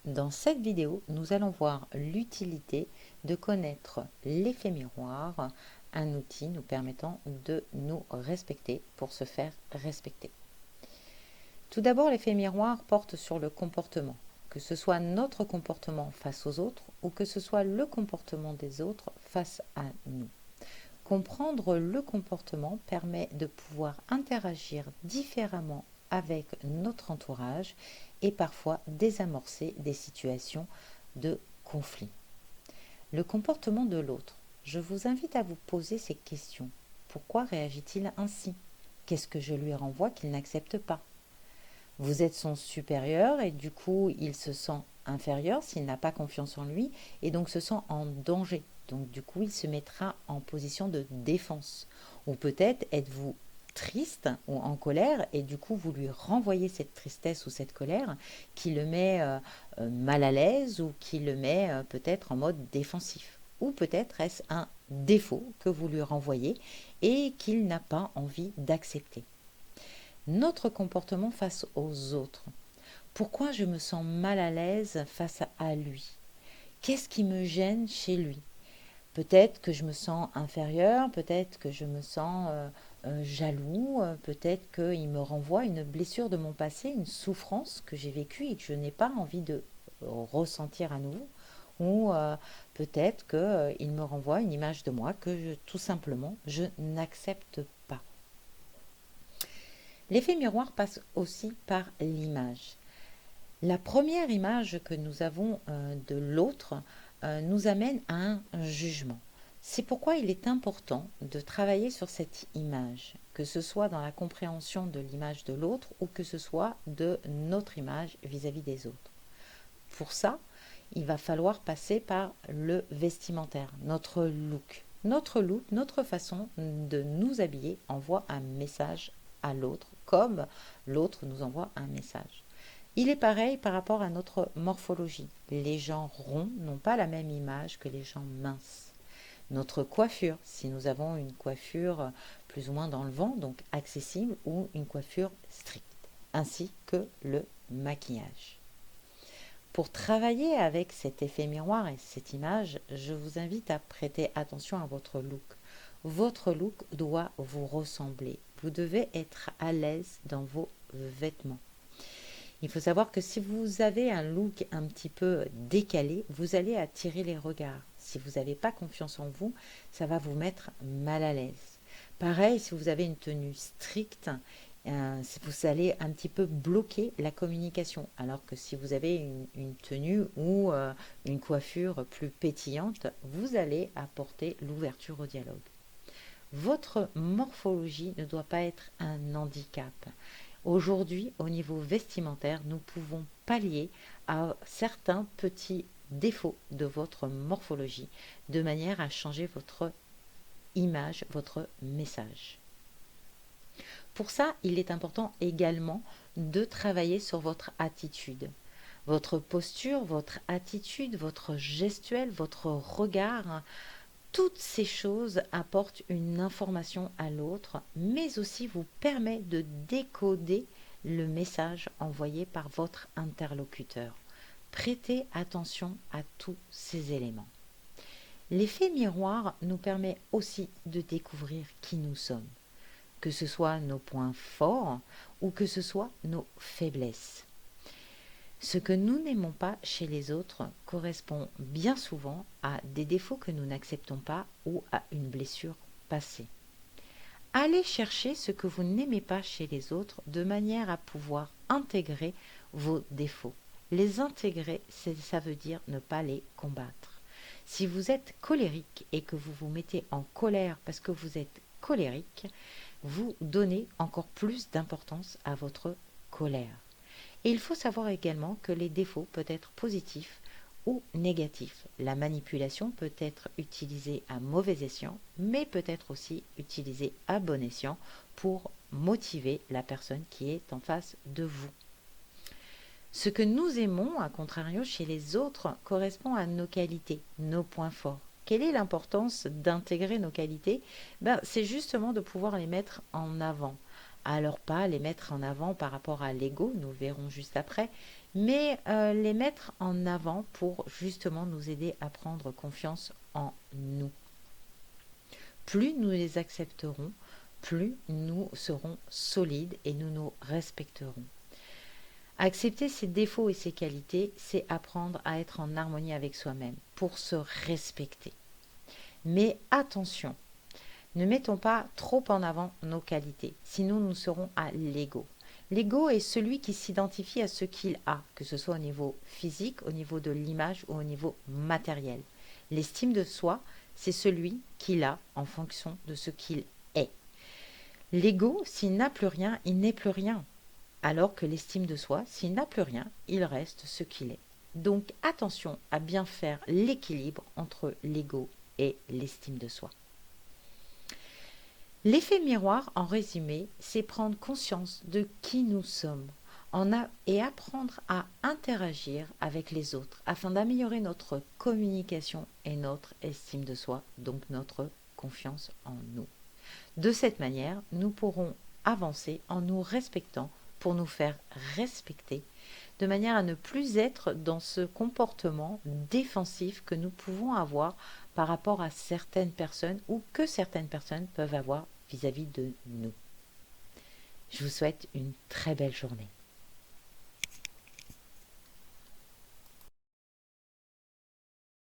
Dans cette vidéo, nous allons voir l'utilité de connaître l'effet miroir, un outil nous permettant de nous respecter pour se faire respecter. Tout d'abord, l'effet miroir porte sur le comportement, que ce soit notre comportement face aux autres ou que ce soit le comportement des autres face à nous. Comprendre le comportement permet de pouvoir interagir différemment avec notre entourage et parfois désamorcer des situations de conflit. Le comportement de l'autre. Je vous invite à vous poser ces questions. Pourquoi réagit-il ainsi? Qu'est-ce que je lui renvoie qu'il n'accepte pas? Vous êtes son supérieur et du coup il se sent inférieur s'il n'a pas confiance en lui et donc se sent en danger. Donc du coup il se mettra en position de défense. Ou peut-être êtes-vous triste ou en colère et du coup vous lui renvoyez cette tristesse ou cette colère qui le met mal à l'aise ou qui le met peut-être en mode défensif. Ou peut-être est-ce un défaut que vous lui renvoyez et qu'il n'a pas envie d'accepter. Notre comportement face aux autres. Pourquoi je me sens mal à l'aise face à lui? Qu'est-ce qui me gêne chez lui? Peut-être que je me sens inférieure, peut-être que je me sens jaloux, peut-être qu'il me renvoie une blessure de mon passé, une souffrance que j'ai vécue et que je n'ai pas envie de ressentir à nouveau. Ou peut-être qu'il me renvoie une image de moi que tout simplement je n'accepte pas. L'effet miroir passe aussi par l'image. La première image que nous avons de l'autre nous amène à un jugement. C'est pourquoi il est important de travailler sur cette image, que ce soit dans la compréhension de l'image de l'autre ou que ce soit de notre image vis-à-vis des autres. Pour ça, il va falloir passer par le vestimentaire, notre look. Notre look, notre façon de nous habiller envoie un message à l'autre, comme l'autre nous envoie un message. Il est pareil par rapport à notre morphologie. Les gens ronds n'ont pas la même image que les gens minces. Notre coiffure, si nous avons une coiffure plus ou moins dans le vent, donc accessible, ou une coiffure stricte, ainsi que le maquillage. Pour travailler avec cet effet miroir et cette image, je vous invite à prêter attention à votre look. Votre look doit vous ressembler. Vous devez être à l'aise dans vos vêtements. Il faut savoir que si vous avez un look un petit peu décalé, vous allez attirer les regards. Si vous n'avez pas confiance en vous, ça va vous mettre mal à l'aise. Pareil, si vous avez une tenue stricte, vous allez un petit peu bloquer la communication. Alors que si vous avez une tenue ou une coiffure plus pétillante, vous allez apporter l'ouverture au dialogue. Votre morphologie ne doit pas être un handicap. Aujourd'hui, au niveau vestimentaire, nous pouvons pallier à certains petits défauts de votre morphologie de manière à changer votre image, votre message. Pour ça, il est important également de travailler sur votre attitude. Votre posture, votre attitude, votre gestuelle, votre regard, toutes ces choses apportent une information à l'autre, mais aussi vous permet de décoder le message envoyé par votre interlocuteur. Prêtez attention à tous ces éléments. L'effet miroir nous permet aussi de découvrir qui nous sommes, que ce soit nos points forts ou que ce soit nos faiblesses. Ce que nous n'aimons pas chez les autres correspond bien souvent à des défauts que nous n'acceptons pas ou à une blessure passée. Allez chercher ce que vous n'aimez pas chez les autres de manière à pouvoir intégrer vos défauts. Les intégrer, ça veut dire ne pas les combattre. Si vous êtes colérique et que vous vous mettez en colère parce que vous êtes colérique, vous donnez encore plus d'importance à votre colère. Et il faut savoir également que les défauts peuvent être positifs ou négatifs. La manipulation peut être utilisée à mauvais escient, mais peut être aussi utilisée à bon escient pour motiver la personne qui est en face de vous. Ce que nous aimons, à contrario, chez les autres, correspond à nos qualités, nos points forts. Quelle est l'importance d'intégrer nos qualités? C'est justement de pouvoir les mettre en avant. Alors pas les mettre en avant par rapport à l'ego, nous le verrons juste après. mais les mettre en avant pour justement nous aider à prendre confiance en nous. Plus nous les accepterons, plus nous serons solides et nous nous respecterons. Accepter ses défauts et ses qualités, c'est apprendre à être en harmonie avec soi-même pour se respecter. Mais attention, ne mettons pas trop en avant nos qualités, sinon nous serons à l'ego. L'ego est celui qui s'identifie à ce qu'il a, que ce soit au niveau physique, au niveau de l'image ou au niveau matériel. L'estime de soi, c'est celui qu'il a en fonction de ce qu'il est. L'ego, s'il n'a plus rien, il n'est plus rien. Alors que l'estime de soi, s'il n'a plus rien, il reste ce qu'il est. Donc attention à bien faire l'équilibre entre l'ego et l'estime de soi. L'effet miroir, en résumé, c'est prendre conscience de qui nous sommes et apprendre à interagir avec les autres afin d'améliorer notre communication et notre estime de soi, donc notre confiance en nous. De cette manière, nous pourrons avancer en nous respectant pour nous faire respecter, de manière à ne plus être dans ce comportement défensif que nous pouvons avoir par rapport à certaines personnes ou que certaines personnes peuvent avoir vis-à-vis de nous. Je vous souhaite une très belle journée.